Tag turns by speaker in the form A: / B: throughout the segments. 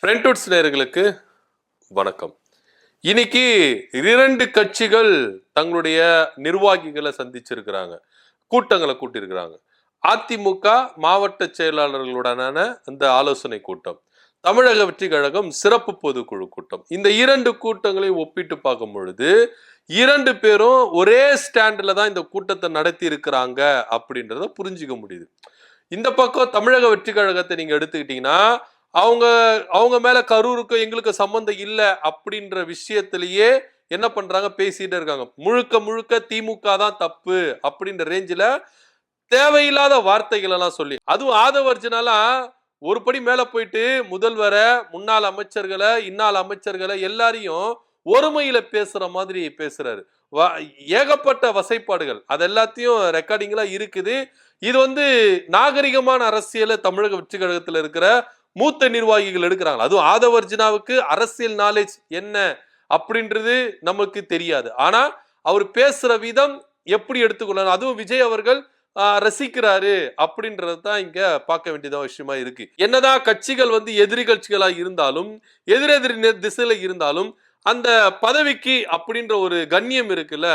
A: ஃப்ரெண்ட்வுட்ஸ் நேயர்களுக்கு வணக்கம். இன்னைக்கு 2 கட்சிகள் தங்களுடைய நிர்வாகிகளை சந்திச்சிருக்கிறாங்க, கூட்டங்களை கூட்டியிருக்கிறாங்க. அதிமுக மாவட்ட செயலாளர்களுடனான அந்த ஆலோசனை கூட்டம், தமிழக வெற்றி கழகம் சிறப்பு பொதுக்குழு கூட்டம். இந்த 2 கூட்டங்களையும் ஒப்பிட்டு பார்க்கும் பொழுது 2 பேரும் ஒரே ஸ்டாண்ட்ல தான் இந்த கூட்டத்தை நடத்தி இருக்கிறாங்க அப்படின்றத புரிஞ்சுக்க முடியுது. இந்த பக்கம் தமிழக வெற்றி கழகத்தை நீங்க எடுத்துக்கிட்டீங்கன்னா, அவங்க அவங்க மேல கரூருக்கு எங்களுக்கு சம்பந்தம் இல்ல அப்படின்ற விஷயத்திலேயே என்ன பண்றாங்க, பேசிட்டே இருக்காங்க. முழுக்க முழுக்க திமுக தான் தப்பு அப்படின்ற ரேஞ்சில தேவையில்லாத வார்த்தைகள் எல்லாம் சொல்லி, அதுவும் ஆதவர்ஜனாலாம் ஒரு படி மேல போயிட்டு முதல்வரை, முன்னாள் அமைச்சர்களை, இன்னாள் அமைச்சர்களை எல்லாரையும் ஒருமையில பேசுற மாதிரி பேசுறாரு. ஏகப்பட்ட வசைப்பாடுகள் அது எல்லாத்தையும் ரெக்கார்டிங்ல இருக்குது. இது நாகரிகமான அரசியல தமிழக வெற்றி கழகத்தில் இருக்கிற மூத்த நிர்வாகிகள் எடுக்கிறாங்க. அதுவும் ஆதவர்ஜனாவுக்கு அரசியல் நாலேஜ் என்ன அப்படின்றது நமக்கு தெரியாது. ஆனா அவர் பேசுற விதம் எப்படி எடுத்துக்கொள்ளணும், அதுவும் விஜய் அவர்கள் ரசிக்கிறாரு அப்படின்றது தான் இங்க பார்க்க வேண்டியதா விஷயமா இருக்கு. என்னதான் கட்சிகள் எதிரி கட்சிகளா இருந்தாலும், எதிரெதிரி திசையில இருந்தாலும், அந்த பதவிக்கு அப்படின்ற ஒரு கண்ணியம் இருக்குல்ல,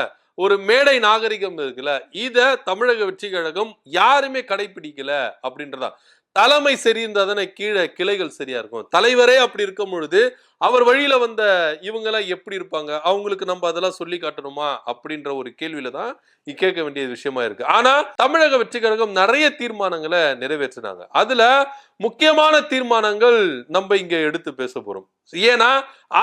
A: ஒரு மேடை நாகரிகம் இருக்குல்ல, இத தமிழக வெற்றி கழகம் யாருமே கடைபிடிக்கல அப்படின்றதா. தலைமை சரியிருந்தாதானே கீழே கிளைகள் சரியா இருக்கும். தலைவரே அப்படி இருக்கும் பொழுது அவர் வழியில வந்த இவங்க எல்லாம் எப்படி இருப்பாங்க, அவங்களுக்கு நம்ம அதெல்லாம் சொல்லி காட்டணுமா அப்படின்ற ஒரு கேள்வியில தான் கேட்க வேண்டிய விஷயமா இருக்கு. ஆனா தமிழக வெற்றி கழகம் நிறைய தீர்மானங்களை நிறைவேற்றினாங்க. அதுல முக்கியமான தீர்மானங்கள் நம்ம இங்க எடுத்து பேச போறோம். ஏன்னா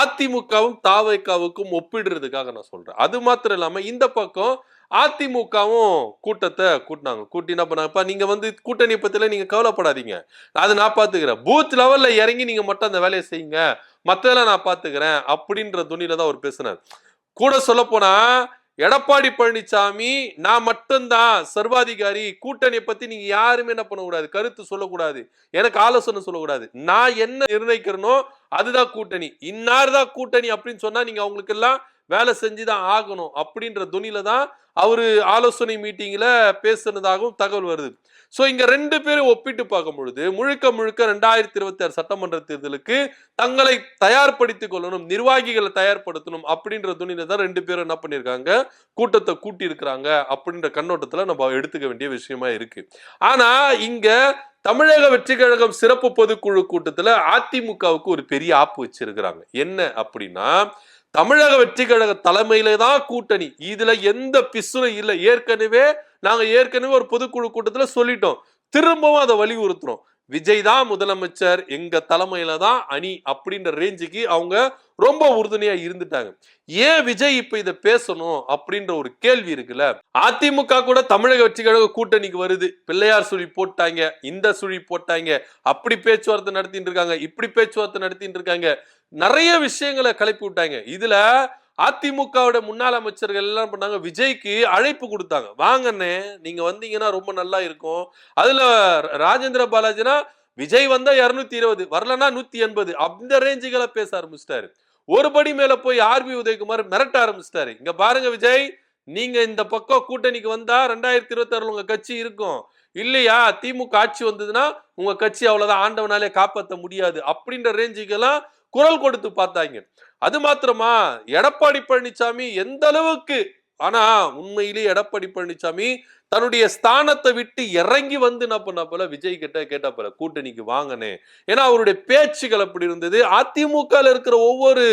A: அதிமுகவும் தாவேகாவுக்கும் ஒப்பிடுறதுக்காக நான் சொல்றேன். அது மாத்திரம் இல்லாம இந்த பக்கம் அதிமுகவும் கூட்டத்தை கூட்டினாங்க. கூட்டி என்ன பண்ணாங்க, நீங்க கூட்டணி பத்தில நீங்க கவலைப்படாதீங்க, அது நான் பாத்துக்கிறேன், பூத் லெவல்ல இறங்கி நீங்க மட்டும் அந்த வேலையை செய்யுங்க, மத்ததெல்லாம் நான் பாத்துக்கிறேன் அப்படின்ற துணியில தான் அவர் பேசினார். கூட சொல்ல போனா எடப்பாடி பழனிசாமி நான் மட்டும்தான் சர்வாதிகாரி, கூட்டணியை பத்தி நீங்க யாருமே என்ன பண்ணக்கூடாது, கருத்து சொல்லக்கூடாது, எனக்கு ஆலோசனை சொல்லக்கூடாது, நான் என்ன நிர்ணயிக்கிறனோ அதுதான் கூட்டணி, இன்னார்தான் கூட்டணி அப்படின்னு சொன்னா நீங்க அவங்களுக்கு எல்லாம் வேலை செஞ்சுதான் ஆகணும் அப்படின்ற துணியில தான் அவரு ஆலோசனை மீட்டிங்ல பேசுனதாகவும் தகவல் வருது. சோ இங்க 2 பேரும் ஒப்பிட்டு பார்க்கும் பொழுது முழுக்க முழுக்க 2026 சட்டமன்ற தேர்தலுக்கு தங்களை தயார்படுத்திக் கொள்ளணும், நிர்வாகிகளை தயார்படுத்தணும் அப்படின்ற துணியில தான் 2 பேரும் என்ன பண்ணிருக்காங்க, கூட்டத்தை கூட்டி இருக்கிறாங்க அப்படின்ற கண்ணோட்டத்துல நம்ம எடுத்துக்க வேண்டிய விஷயமா இருக்கு. ஆனா இங்க தமிழக வெற்றி கழகம் சிறப்பு பொதுக்குழு கூட்டத்துல அதிமுகவுக்கு ஒரு பெரிய ஆப்பு வச்சிருக்கிறாங்க. என்ன அப்படின்னா, தமிழக வெற்றி கழக தலைமையில தான் கூட்டணி, இதுல எந்த பிசுறும் இல்லை. ஏற்கனவே ஒரு பொதுக்குழு கூட்டத்துல சொல்லிட்டோம், திரும்பவும் அதை வலியுறுத்துறோம். விஜய் தான் முதலமைச்சர், எங்க தலைமையில தான் அணி அப்படின்ற ரேஞ்சுக்கு அவங்க ரொம்ப உறுதுணையா இருந்துட்டாங்க. ஏன் விஜய் இப்ப இதை பேசணும் அப்படின்ற ஒரு கேள்வி இருக்குல்ல. அதிமுக கூட தமிழக வெற்றி கழக கூட்டணிக்கு வருது, பிள்ளையார் சுழி போட்டாங்க, இந்த சுழி போட்டாங்க, அப்படி பேச்சுவார்த்தை நடத்திட்டு இருக்காங்க, இப்படி பேச்சுவார்த்தை நடத்திட்டு இருக்காங்க, நிறைய விஷயங்களை கிளப்பி விட்டாங்க. இதுல அதிமுகவோட முன்னாள் அமைச்சர்கள் எல்லாம் பண்ணாங்க, விஜய்க்கு அழைப்பு கொடுத்தாங்க, வாங்கண்ணே நீங்க வந்தீங்கன்னா ரொம்ப நல்லா இருக்கும். அதுல ராஜேந்திர பாலாஜினா விஜய் வந்தா 220, வரலன்னா 180 அந்த ரேஞ்சுகளை பேச ஆரம்பிச்சிட்டாரு. ஒரு படி மேல போய் ஆர்பி உதயகுமார் மிரட்ட ஆரம்பிச்சிட்டாரு, இங்க பாருங்க விஜய், நீங்க இந்த பக்கம் கூட்டணிக்கு வந்தா 2026 உங்க கட்சி இருக்கும், இல்லையா திமுக ஆட்சி வந்ததுன்னா உங்க கட்சி அவ்வளவுதான், ஆண்டவனாலே காப்பாற்ற முடியாது அப்படின்ற ரேஞ்சுக்கெல்லாம் குரல் கொடுத்து பார்த்தாங்க. அது மாத்திரமா, எடப்பாடி பழனிசாமி எந்த அளவுக்கு, ஆனா உண்மையிலேயே எடப்பாடி பழனிசாமி தன்னுடைய ஸ்தானத்தை விட்டு இறங்கி என்ன பண்ண போல விஜய் கிட்ட கேட்டா போல, கூட்டணிக்கு வாங்கனே. ஏன்னா அவருடைய பேச்சுகள் அப்படி இருந்தது. அதிமுக இருக்கிற ஒவ்வொரு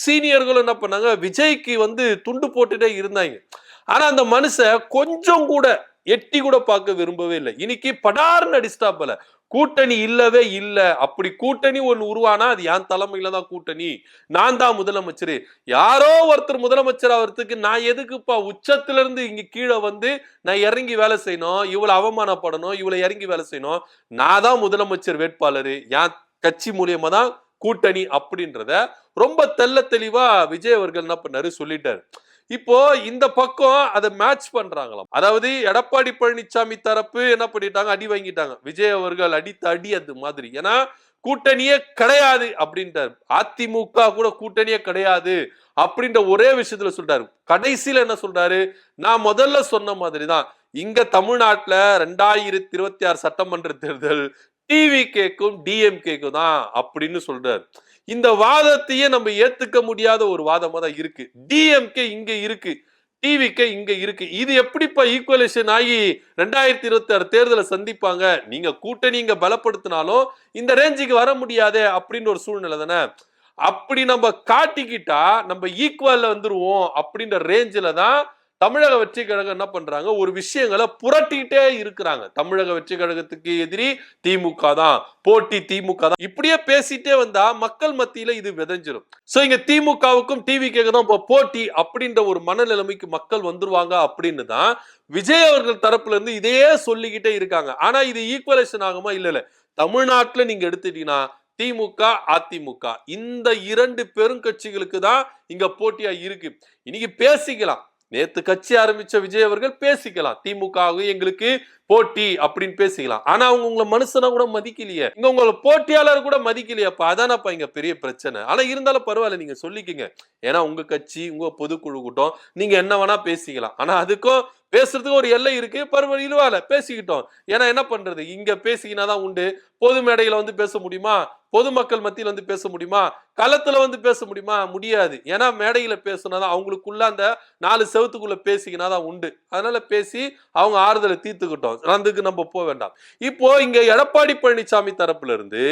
A: சீனியர்களும் என்ன பண்ணாங்க, விஜய்க்கு துண்டு போட்டுட்டே இருந்தாங்க. ஆனா அந்த மனுஷன் கொஞ்சம் கூட எட்டி கூட பார்க்க விரும்பவே இல்லை. இன்னைக்கு படார்னு அடிஸ்டா போல, கூட்டணி இல்லவே இல்ல, அப்படி கூட்டணி ஒண்ணு உருவானா அது என் தலைமையில தான் கூட்டணி, நான் தான் முதலமைச்சர், யாரோ ஒருத்தர் முதலமைச்சர் ஆகிறதுக்கு நான் எதுக்குப்பா உச்சத்துல இருந்து இங்க கீழே நான் இறங்கி வேலை செய்யணும், இவ்வளவு அவமானப்படணும், இவ்வளவு இறங்கி வேலை செய்யணும், நான் தான் முதலமைச்சர் வேட்பாளர், என் கட்சி மூலியமா தான் கூட்டணி அப்படின்றத ரொம்ப தெள்ள தெளிவா விஜய் அவர்கள் என்ன பண்ணாரு சொல்லிட்டாரு. இப்போ இந்த பக்கம் அதை மேட்ச் பண்றாங்களாம். அதாவது எடப்பாடி பழனிசாமி தரப்பு என்ன பண்ணிட்டாங்க, அடி வாங்கிட்டாங்க, விஜய் அவர்கள் அடித்த அடி அது மாதிரி. ஏன்னா கூட்டணியே கிடையாது அப்படின்ட்டார். அதிமுக கூட கூட்டணியே கிடையாது அப்படின்ற ஒரே விஷயத்துல சொல்றாரு. கடைசியில என்ன சொல்றாரு, நான் முதல்ல சொன்ன மாதிரிதான், இங்க தமிழ்நாட்டுல 2026 சட்டமன்ற தேர்தல் டிவிகேக்கும் டிஎம்கேக்கும் தான் அப்படின்னு சொல்றாரு. இந்த வாதத்தையே நம்ம ஏத்துக்க முடியாத ஒரு வாதமா தான் இருக்கு. டிஎம்கே இங்க இருக்கு, டிவிகே இங்க இருக்கு. இது எப்படிப்பா ஈக்குவலேஷன் ஆகி 2026 தேர்தலை சந்திப்பாங்க? நீங்க கூட்டணி இங்க பலப்படுத்தினாலும் இந்த ரேஞ்சுக்கு வர முடியாதே அப்படின்னு ஒரு சூழ்நிலை தானே. அப்படி நம்ம காட்டிக்கிட்டா நம்ம ஈக்குவல்ல வந்துருவோம் அப்படின்ற ரேஞ்சில தான் தமிழக வெற்றி கழகம் என்ன பண்றாங்க, ஒரு விஷயங்களை புரட்டிக்கிட்டே இருக்கிறாங்க. தமிழக வெற்றி கழகத்துக்கு எதிரி திமுக தான், போட்டி திமுக தான், இப்படியே பேசிட்டே வந்தா மக்கள் மத்தியில இது விதைஞ்சிரும். சோ இங்க திமுகவுக்கும் டிவிக்கு தான் போட்டி அப்படின்ற ஒரு மனநிலைமைக்கு மக்கள் வந்துருவாங்க அப்படின்னு தான் விஜய் அவர்கள் தரப்புல இருந்து இதையே சொல்லிக்கிட்டே இருக்காங்க. ஆனா இது ஈக்குவலேஷன் ஆகுமா? இல்ல. தமிழ்நாட்டுல நீங்க எடுத்துட்டீங்கன்னா திமுக அதிமுக இந்த இரண்டு பெருங்கட்சிகளுக்கு தான் இங்க போட்டியா இருக்கு. இன்னைக்கு பேசிக்கலாம், நேத்து கட்சி ஆரம்பிச்ச விஜய் அவர்கள் பேசிக்கலாம், திமுக எங்களுக்கு போட்டி அப்படின்னு பேசிக்கலாம். ஆனா அவங்க உங்களை மனுஷனா கூட மதிக்கலையே, இங்க உங்களை போட்டியாளர் கூட மதிக்கலையப்பா. அதானப்பா இங்க பெரிய பிரச்சனை. ஆனா இருந்தாலும் பரவாயில்ல, நீங்க சொல்லிக்கங்க. ஏன்னா உங்க கட்சி, உங்க பொதுக்குழு கூட்டம், நீங்க என்ன வேணா பேசிக்கலாம். ஆனா அதுக்கும் பேசுறதுக்கு ஒரு எல்லை இருக்கு. பரவாயில்ல, பேசிக்கிட்டோம். ஏன்னா என்ன பண்றது, இங்க பேசிக்கினாதான் உண்டு. பொது மேடையில வந்து பேச முடியுமா? பொதுமக்கள் மத்தியில் வந்து பேச முடியுமா? களத்துல வந்து பேச முடியுமா? முடியாது. ஏன்னா மேடையில பேசினாதான் அவங்களுக்குள்ள அந்த 4 செவத்துக்குள்ள பேசிக்கினாதான் உண்டு. அதனால பேசி அவங்க ஆறுதலை தீர்த்துக்கிட்டோம். அதுக்கு நம்ம போக வேண்டாம். இப்போ இங்க எடப்பாடி பழனிசாமி தரப்புல இருந்து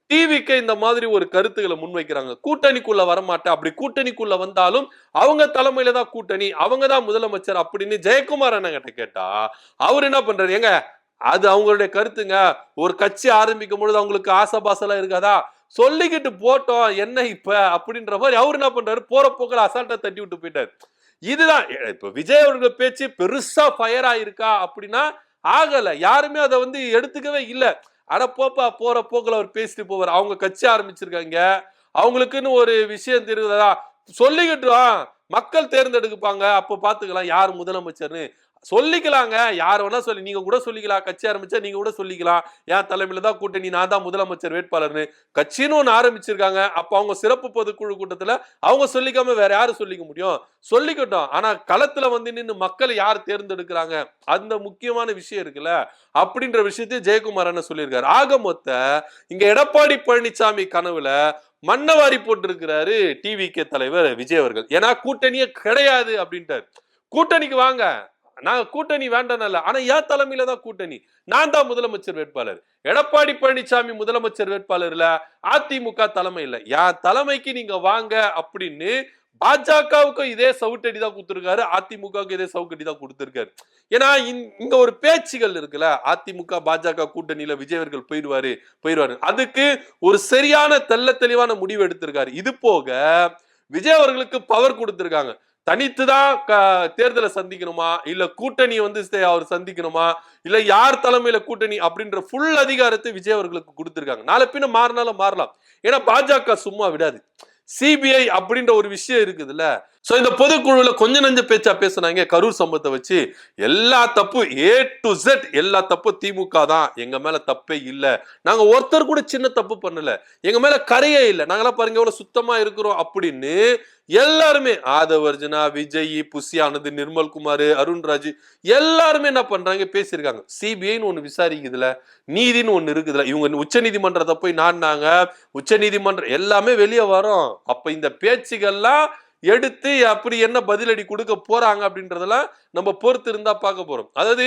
A: டிவிக்கு இந்த மாதிரி ஒரு கருத்துக்களை முன்வைக்கிறாங்க. கூட்டணிக்குள்ள வரமாட்டேன், அப்படி கூட்டணிக்குள்ள வந்தாலும் அவங்க தலைமையில தான் கூட்டணி, அவங்க தான் முதலமைச்சர் அப்படின்னு ஜெயக்குமார் அண்ணன் கிட்ட கேட்டா அவர் என்ன பண்றாரு, ஏங்க அது அவங்களுடைய கருத்துங்க, ஒரு கட்சி ஆரம்பிக்கும் பொழுது அவங்களுக்கு ஆசபாசெல்லாம் இருக்காதா, சொல்லிக்கிட்டு போட்டோம் என்ன இப்ப அப்படின்ற மாதிரி அவர் என்ன பண்றாரு, போற போக்கில் அசால்ட்டா தட்டி விட்டு போயிட்டாரு. இதுதான் இப்ப விஜய் அவர்கள் பேச்சு பெருசா ஃபயர் ஆயிருக்கா அப்படின்னா ஆகல. யாருமே அதை வந்து எடுத்துக்கவே இல்லை. அட போப்பா, போற போக்குல அவர் பேசிட்டு போவார். அவங்க கட்சி ஆரம்பிச்சிருக்காங்க, அவங்களுக்குன்னு ஒரு விஷயம் தெரியுதா, சொல்லிக்கிட்டு மக்கள் தேர்ந்தெடுப்பாங்க, அப்ப பாத்துக்கலாம் யார் முதலமைச்சர்னு சொல்லிக்கலாங்க. யார் வேணா சொல்லி, நீங்க கூட சொல்லிக்கலாம், கட்சி ஆரம்பிச்சா நீங்க கூட சொல்லிக்கலாம், என் தலைமையில தான் கூட்டணி, நான் தான் முதலமைச்சர் வேட்பாளர்னு. கட்சின்னு ஒண்ணு ஆரம்பிச்சிருக்காங்க, அப்ப அவங்க சிறப்பு பொதுக்குழு கூட்டத்துல அவங்க சொல்லிக்காம வேற யாரு சொல்லிக்க முடியும்? சொல்லிக்கட்டும். ஆனா களத்துல வந்து நின்று மக்களை யார் தேர்ந்தெடுக்கிறாங்க, அந்த முக்கியமான விஷயம் இருக்குல்ல, அப்படின்ற விஷயத்தை ஜெயக்குமார் என்ன சொல்லியிருக்காரு. ஆக மொத்த இங்க எடப்பாடி பழனிசாமி கனவுல மண்ணவாரி போட்டிருக்கிறாரு டிவிகே தலைவர் விஜய் அவர்கள். ஏன்னா கூட்டணியே கிடையாது அப்படின்ட்டார். கூட்டணிக்கு வாங்க, நாங்க கூட்டணி வேண்டாம், ஆனா என் தலைமையில தான் கூட்டணி, நான் தான் முதலமைச்சர் வேட்பாளர். எடப்பாடி பழனிசாமி முதலமைச்சர் வேட்பாளர் இல்ல, அதிமுக தலைமை இல்ல, என் தலைமைக்கு நீங்க வாங்க அப்படின்னு பாஜகவுக்கும் இதே சவுட்டடி தான் கொடுத்திருக்காரு, அதிமுகவுக்கு இதே சவுக்கடி தான் கொடுத்திருக்காரு. ஏன்னா இங்க ஒரு பேச்சுகள் இருக்குல்ல, அதிமுக பாஜக கூட்டணியில விஜய் அவர்கள் போயிடுவாரு, அதுக்கு ஒரு சரியான தெள்ள தெளிவான முடிவு எடுத்திருக்காரு. இது போக விஜய் அவர்களுக்கு பவர் கொடுத்திருக்காங்க. தனித்துதான் தேர்தலை சந்திக்கணுமா, இல்ல கூட்டணி வந்து அவர் சந்திக்கணுமா, இல்ல யார் தலைமையில கூட்டணி அப்படின்ற ஃபுல் அதிகாரத்தை விஜய் அவர்களுக்கு கொடுத்திருக்காங்க. நாளை பின்ன மாறினாலும் மாறலாம். ஏன்னா பாஜக சும்மா விடாது. சிபிஐ அப்படின்ற ஒரு விஷயம் இருக்குதுல்ல. சோ இந்த பொதுக்குழுல கொஞ்சம் நஞ்ச பேச்சா பேசுனாங்க கரூர் சம்பவத்தை வச்சு. எல்லா தப்பு A to Z எல்லா தப்பு திமுக தான், எங்க மேல தப்பே இல்ல, நாங்க ஒருத்தர் கூட சின்ன தப்பு பண்ணல, எங்க மேல கரையே இல்ல, நாங்கெல்லாம் பாருங்க எவ்வளவு சுத்தமா இருக்கிறோம் அப்படின்னு எல்லாருமே, ஆதவர்ஜனா, விஜய், புஷியானது, நிர்மல்குமார், அருண்ராஜ் எல்லாருமே என்ன பண்றாங்க, பேசியிருக்காங்க. சிபிஐன்னு ஒண்ணு விசாரிக்குதுல, நீதினு ஒண்ணு இருக்குதுல, இவங்க உச்ச நீதிமன்றத்தை போய் நாடினாங்க, உச்ச நீதிமன்றம் எல்லாமே வெளியே வரும். அப்ப இந்த பேச்சுகள்லாம் எடுத்து அப்படி என்ன பதிலடி கொடுக்க போறாங்க அப்படின்றதெல்லாம் நம்ம பொறுத்து இருந்தா பார்க்க போறோம். அதாவது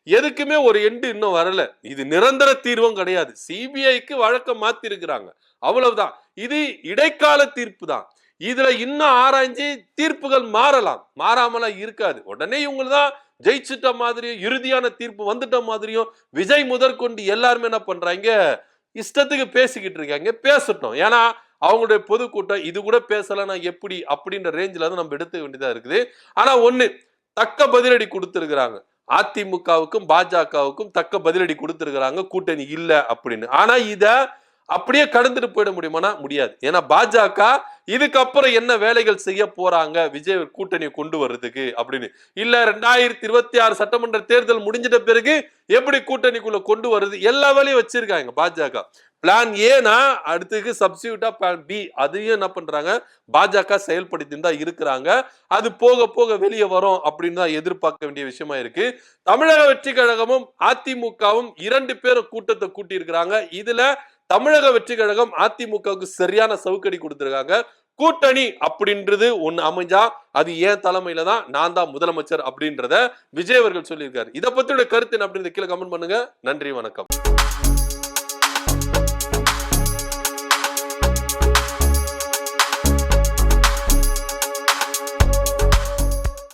A: எதுக்குமே ஒரு எண்டு இன்னும் வரல, இது நிரந்தர தீர்வும் கிடையாது. சிபிஐக்கு வழக்கம் மாத்தி இருக்கிறாங்க, அவ்வளவுதான். இது இடைக்கால தீர்ப்பு தான். இதுல இன்னும் ஆராய்ச்சி தீர்ப்புகள் மாறலாம், மாறாமலாம் இருக்காது. உடனே இவங்கதான் ஜெயிச்சுட்ட மாதிரியும் இறுதியான தீர்ப்பு வந்துட்ட மாதிரியும் விஜய் முதற்கொண்டு எல்லாருமே என்ன பண்றாங்க, இஷ்டத்துக்கு பேசிக்கிட்டு இருக்காங்க. பேசட்டும், ஏன்னா அவங்களுடைய பொதுக்கூட்டம், இது கூட பேசலன்னா எப்படி அப்படின்ற ரேஞ்சில தான் நம்ம எடுத்துக்க வேண்டியதா இருக்குது. ஆனா ஒண்ணு, தக்க பதிலடி கொடுத்திருக்கிறாங்க, அதிமுகவுக்கும் பாஜகவுக்கும் தக்க பதிலடி கொடுத்திருக்கிறாங்க கூட்டணி இல்ல அப்படின்னு. ஆனா இத அப்படியே கடந்துட்டு போயிட முடியுமானா முடியாது. ஏன்னா பாஜக இதுக்கப்புறம் என்ன வேலைகள் செய்ய போறாங்க விஜய் கூட்டணியை கொண்டு வர்றதுக்கு அப்படின்னு, இல்ல 2026 சட்டமன்ற தேர்தல் முடிஞ்சிட்ட பிறகு எப்படி கூட்டணிக்குள்ள கொண்டு வருது, எல்லா வேலையும் வச்சிருக்காங்க பாஜக. பிளான் ஏனா அடுத்துக்கு சப்ஸ்டியூட்டா பிளான் பி அதையும் என்ன பண்றாங்க பாஜக செயல்படுத்தி தான் இருக்கிறாங்க. அது போக போக வெளியே வரும் அப்படின்னு தான் எதிர்பார்க்க வேண்டிய விஷயமா இருக்கு. தமிழக வெற்றி கழகமும் அதிமுகவும் 2 பேரும் கூட்டத்தை கூட்டி இருக்கிறாங்க. இதுல தமிழக வெற்றி கழகம் அதிமுகவுக்கு சரியான சவுக்கடி கொடுத்திருக்காங்க. கூட்டணி அப்படின்றது ஒண்ணு அமைஞ்சா அது ஏன் தலைமையில தான் நான் தான் முதலமைச்சர் அப்படின்றத விஜய் அவர்கள் சொல்லியிருக்காரு. இதை பத்தியோட கருத்து என்ன அப்படின்றத கீழே கமெண்ட் பண்ணுங்க. நன்றி, வணக்கம்.